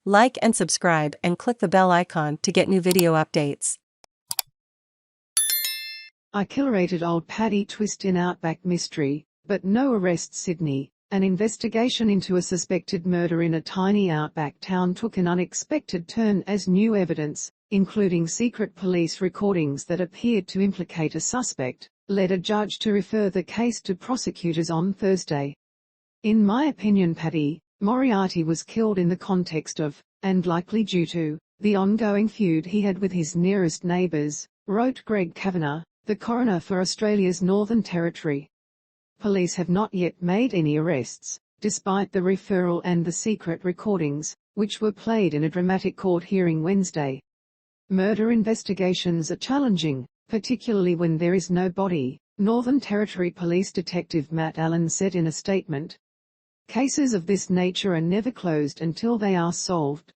Like and subscribe and click the bell icon to get new video updates. I Killerated old Paddy twist in Outback mystery, but no arrests. Sydney. An investigation into a suspected murder in a tiny Outback town took an unexpected turn as new evidence, including secret police recordings that appeared to implicate a suspect, led a judge to refer the case to prosecutors on Thursday. In my opinion, Paddy Moriarty was killed in the context of, and likely due to, the ongoing feud he had with his nearest neighbours, wrote Greg Cavanagh, the coroner for Australia's Northern Territory. Police have not yet made any arrests, despite the referral and the secret recordings, which were played in a dramatic court hearing Wednesday. Murder investigations are challenging, particularly when there is no body, Northern Territory Police Detective Matt Allen said in a statement. Cases of this nature are never closed until they are solved.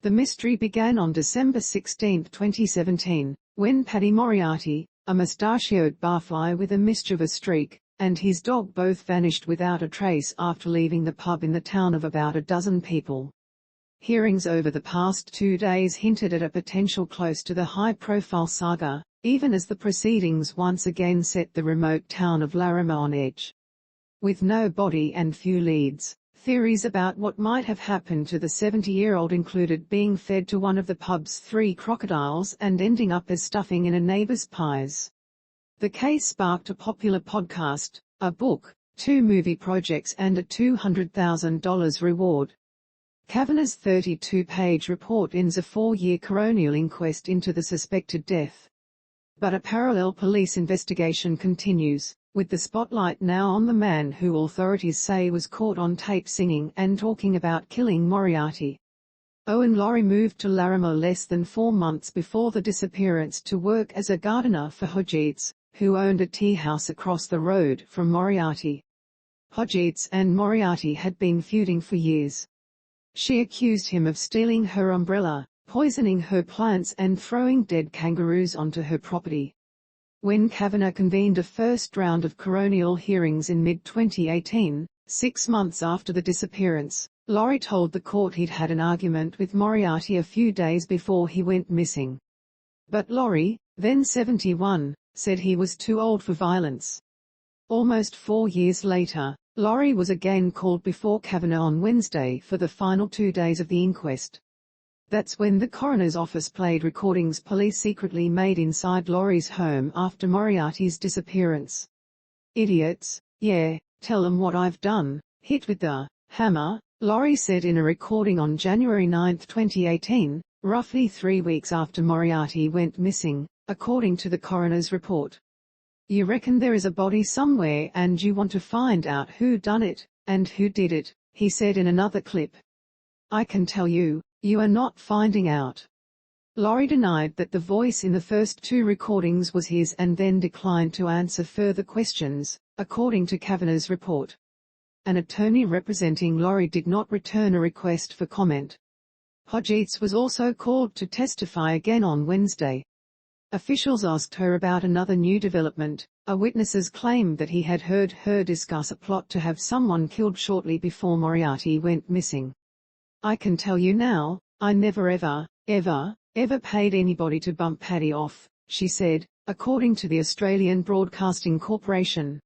The mystery began on December 16, 2017, when Paddy Moriarty, a mustachioed barfly with a mischievous streak, and his dog both vanished without a trace after leaving the pub in the town of about a dozen people. Hearings over the past 2 days hinted at a potential close to the high-profile saga, even as the proceedings once again set the remote town of Larrimah on edge. With no body and few leads, theories about what might have happened to the 70-year-old included being fed to one of the pub's 3 crocodiles and ending up as stuffing in a neighbor's pies. The case sparked a popular podcast, a book, 2 movie projects and a $200,000 reward. Cavanagh's 32-page report ends a 4-year coronial inquest into the suspected death. But a parallel police investigation continues, with the spotlight now on the man who authorities say was caught on tape singing and talking about killing Moriarty. Owen Laurie moved to Larrimah less than 4 months before the disappearance to work as a gardener for Hodgetts, who owned a teahouse across the road from Moriarty. Hodgetts and Moriarty had been feuding for years. She accused him of stealing her umbrella, poisoning her plants and throwing dead kangaroos onto her property. When Cavanagh convened a first round of coronial hearings in mid-2018, 6 months after the disappearance, Laurie told the court he'd had an argument with Moriarty a few days before he went missing. But Laurie, then 71, said he was too old for violence. Almost 4 years later, Laurie was again called before Cavanagh on Wednesday for the final 2 days of the inquest. That's when the coroner's office played recordings police secretly made inside Laurie's home after Moriarty's disappearance. Idiots, yeah, tell them what I've done, hit with the hammer, Laurie said in a recording on January 9, 2018, roughly 3 weeks after Moriarty went missing, according to the coroner's report. You reckon there is a body somewhere and you want to find out who done it, and who did it, he said in another clip. I can tell you, you are not finding out. Laurie denied that the voice in the first 2 recordings was his and then declined to answer further questions, according to Cavanagh's report. An attorney representing Laurie did not return a request for comment. Hodgetts was also called to testify again on Wednesday. Officials asked her about another new development. A witness's claim that he had heard her discuss a plot to have someone killed shortly before Moriarty went missing. I can tell you now, I never ever paid anybody to bump Paddy off, she said, according to the Australian Broadcasting Corporation.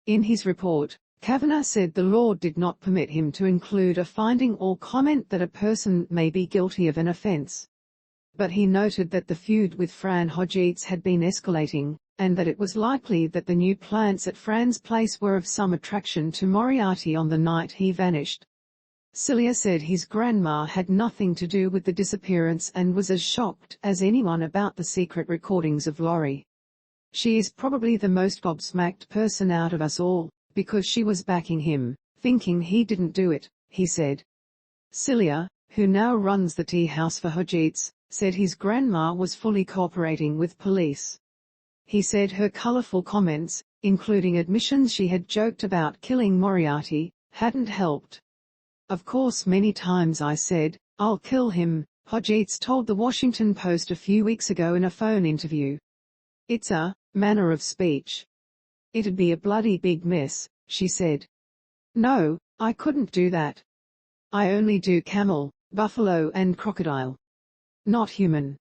In his report, Cavanagh said the law did not permit him to include a finding or comment that a person may be guilty of an offence. But he noted that the feud with Fran Hodgetts had been escalating, and that it was likely that the new plants at Fran's place were of some attraction to Moriarty on the night he vanished. Cilia said his grandma had nothing to do with the disappearance and was as shocked as anyone about the secret recordings of Laurie. She is probably the most gobsmacked person out of us all, because she was backing him, thinking he didn't do it, he said. Cilia, who now runs the teahouse for Hodgetts, said his grandma was fully cooperating with police. He said her colorful comments, including admissions she had joked about killing Moriarty, hadn't helped. Of course many times I said, I'll kill him, Hodgetts told the Washington Post a few weeks ago in a phone interview. It's a manner of speech. It'd be a bloody big mess, she said. No, I couldn't do that. I only do camel, buffalo and crocodile. Not human.